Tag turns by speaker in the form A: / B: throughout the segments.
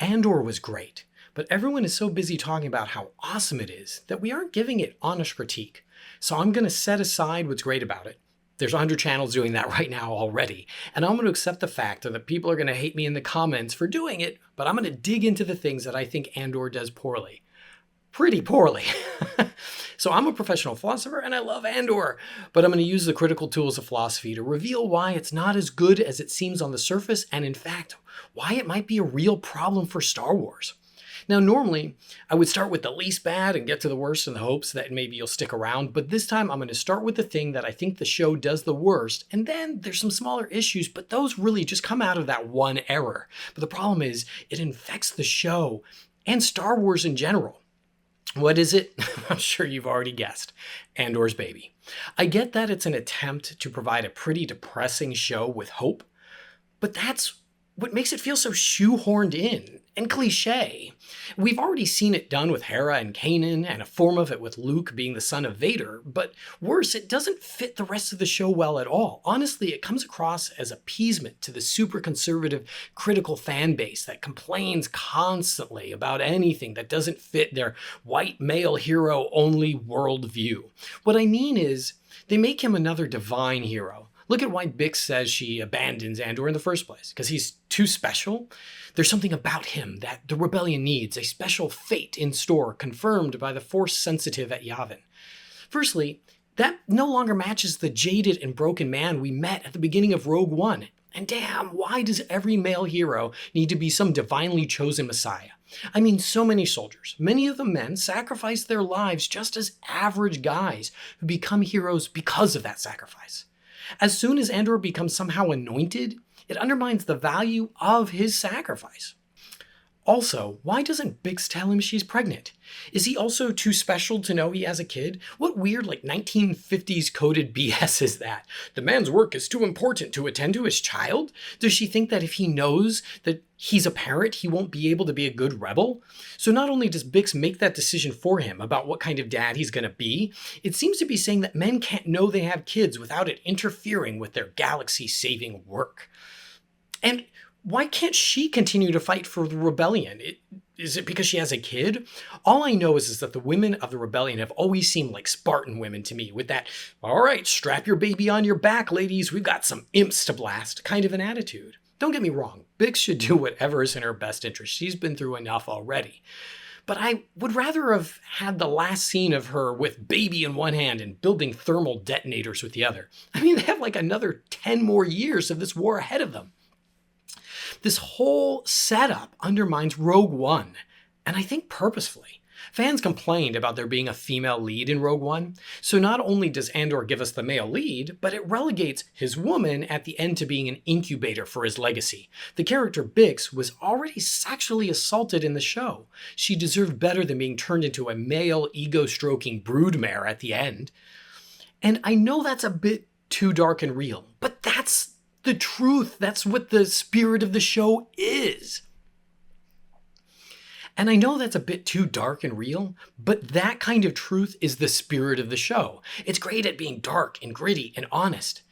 A: Andor was great, but everyone is so busy talking about how awesome it is that we aren't giving it honest critique. So I'm going to set aside what's great about it. There's 100 channels doing that right now already, and I'm going to accept the fact that people are going to hate me in the comments for doing it, but I'm going to dig into the things that I think Andor does poorly. Pretty poorly. So I'm a professional philosopher and I love Andor, but I'm going to use the critical tools of philosophy to reveal why it's not as good as it seems on the surface, and in fact, why it might be a real problem for Star Wars. Now, normally, I would start with the least bad and get to the worst in the hopes that maybe you'll stick around, but this time I'm going to start with the thing that I think the show does the worst, and then there's some smaller issues, but those really just come out of that one error. But the problem is, it infects the show and Star Wars in general. What is it? I'm sure you've already guessed. Andor's baby. I get that it's an attempt to provide a pretty depressing show with hope, but that's what makes it feel so shoehorned in and cliche. We've already seen it done with Hera and Kanan, and a form of it with Luke being the son of Vader, but worse, it doesn't fit the rest of the show well at all. Honestly, it comes across as appeasement to the super conservative, critical fan base that complains constantly about anything that doesn't fit their white male hero only worldview. What I mean is, they make him another divine hero. Look at why Bix says she abandons Andor in the first place. Because he's too special? There's something about him that the rebellion needs, a special fate in store confirmed by the Force-sensitive at Yavin. Firstly, that no longer matches the jaded and broken man we met at the beginning of Rogue One. And damn, why does every male hero need to be some divinely chosen messiah? I mean, so many soldiers, many of the men, sacrifice their lives just as average guys who become heroes because of that sacrifice. As soon as Andor becomes somehow anointed, it undermines the value of his sacrifice. Also, why doesn't Bix tell him she's pregnant? Is he also too special to know he has a kid? What weird, 1950s coded BS is that? The man's work is too important to attend to his child? Does she think that if he knows that he's a parent, he won't be able to be a good rebel? So not only does Bix make that decision for him about what kind of dad he's going to be, it seems to be saying that men can't know they have kids without it interfering with their galaxy-saving work. And why can't she continue to fight for the rebellion? Is it because she has a kid? All I know is that the women of the rebellion have always seemed like Spartan women to me, with that, all right, strap your baby on your back, ladies, we've got some imps to blast, kind of an attitude. Don't get me wrong, Bix should do whatever is in her best interest. She's been through enough already. But I would rather have had the last scene of her with baby in one hand and building thermal detonators with the other. I mean, they have another 10 more years of this war ahead of them. This whole setup undermines Rogue One, and I think purposefully. Fans complained about there being a female lead in Rogue One, so not only does Andor give us the male lead, but it relegates his woman at the end to being an incubator for his legacy. The character Bix was already sexually assaulted in the show. She deserved better than being turned into a male ego-stroking broodmare at the end. And I know that's a bit too dark and real, but that's the truth. That's what the spirit of the show is. And I know that's a bit too dark and real, but that kind of truth is the spirit of the show. It's great at being dark and gritty and honest.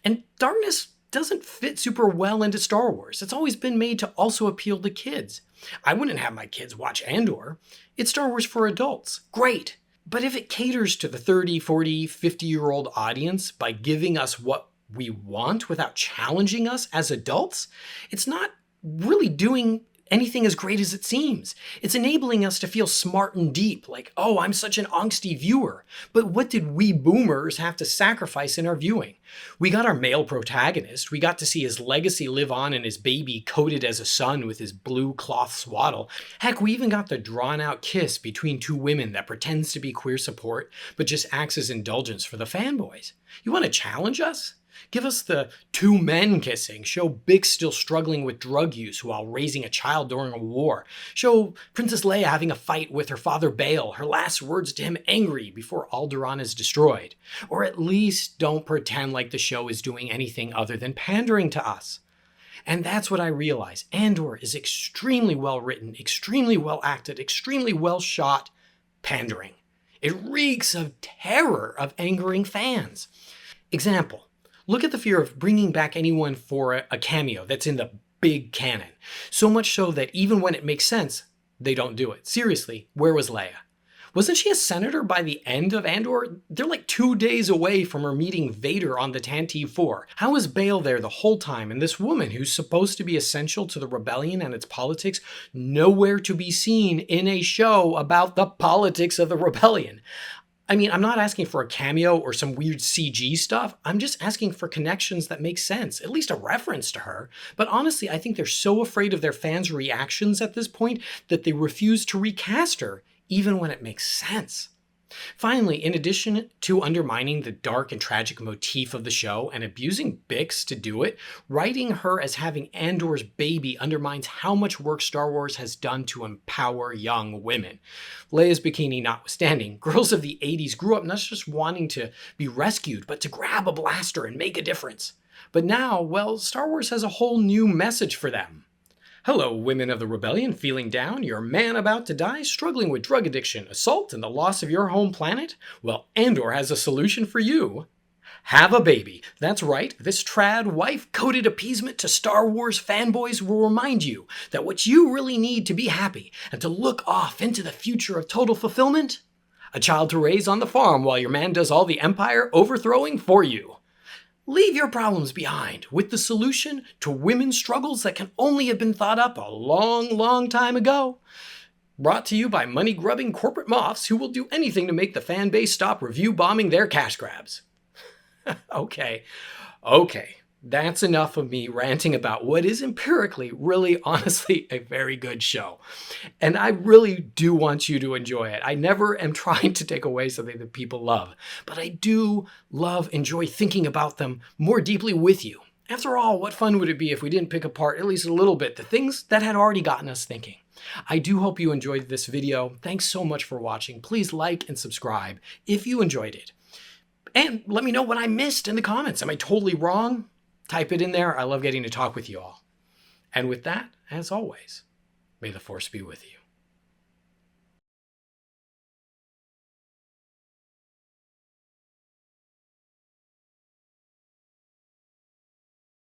A: And darkness doesn't fit super well into Star Wars. It's always been made to also appeal to kids. I wouldn't have my kids watch Andor. It's Star Wars for adults. Great. But if it caters to the 30, 40, 50-year-old audience by giving us what we want without challenging us as adults, it's not really doing anything as great as it seems. It's enabling us to feel smart and deep, like, oh, I'm such an angsty viewer. But what did we boomers have to sacrifice in our viewing? We got our male protagonist. We got to see his legacy live on in his baby coated as a son with his blue cloth swaddle. Heck, we even got the drawn-out kiss between two women that pretends to be queer support, but just acts as indulgence for the fanboys. You want to challenge us? Give us the two men kissing. Show Bix still struggling with drug use while raising a child during a war. Show Princess Leia having a fight with her father Bail, her last words to him angry before Alderaan is destroyed. Or at least don't pretend like the show is doing anything other than pandering to us. And that's what I realize. Andor is extremely well written, extremely well acted, extremely well shot pandering. It reeks of terror of angering fans. Example. Look at the fear of bringing back anyone for a cameo that's in the big canon. So much so that even when it makes sense, they don't do it. Seriously, where was Leia? Wasn't she a senator by the end of Andor? They're like 2 days away from her meeting Vader on the Tantive 4. How is Bail there the whole time, and this woman who's supposed to be essential to the rebellion and its politics nowhere to be seen in a show about the politics of the rebellion? I mean, I'm not asking for a cameo or some weird CG stuff. I'm just asking for connections that make sense, at least a reference to her. But honestly, I think they're so afraid of their fans' reactions at this point that they refuse to recast her, even when it makes sense. Finally, in addition to undermining the dark and tragic motif of the show and abusing Bix to do it, writing her as having Andor's baby undermines how much work Star Wars has done to empower young women. Leia's bikini notwithstanding, girls of the 80s grew up not just wanting to be rescued, but to grab a blaster and make a difference. But now, well, Star Wars has a whole new message for them. Hello, women of the rebellion, feeling down, your man about to die, struggling with drug addiction, assault, and the loss of your home planet? Well, Andor has a solution for you. Have a baby. That's right, this trad, wife-coded appeasement to Star Wars fanboys will remind you that what you really need to be happy and to look off into the future of total fulfillment? A child to raise on the farm while your man does all the empire overthrowing for you. Leave your problems behind with the solution to women's struggles that can only have been thought up a long, long time ago. Brought to you by money-grubbing corporate moths who will do anything to make the fan base stop review bombing their cash grabs. Okay, that's enough of me ranting about what is empirically, really, honestly, a very good show. And I really do want you to enjoy it. I never am trying to take away something that people love, but I do enjoy thinking about them more deeply with you. After all, what fun would it be if we didn't pick apart at least a little bit the things that had already gotten us thinking? I do hope you enjoyed this video. Thanks so much for watching. Please like and subscribe if you enjoyed it. And let me know what I missed in the comments. Am I totally wrong? Type it in there. I love getting to talk with you all. And with that, as always, may the Force be with you.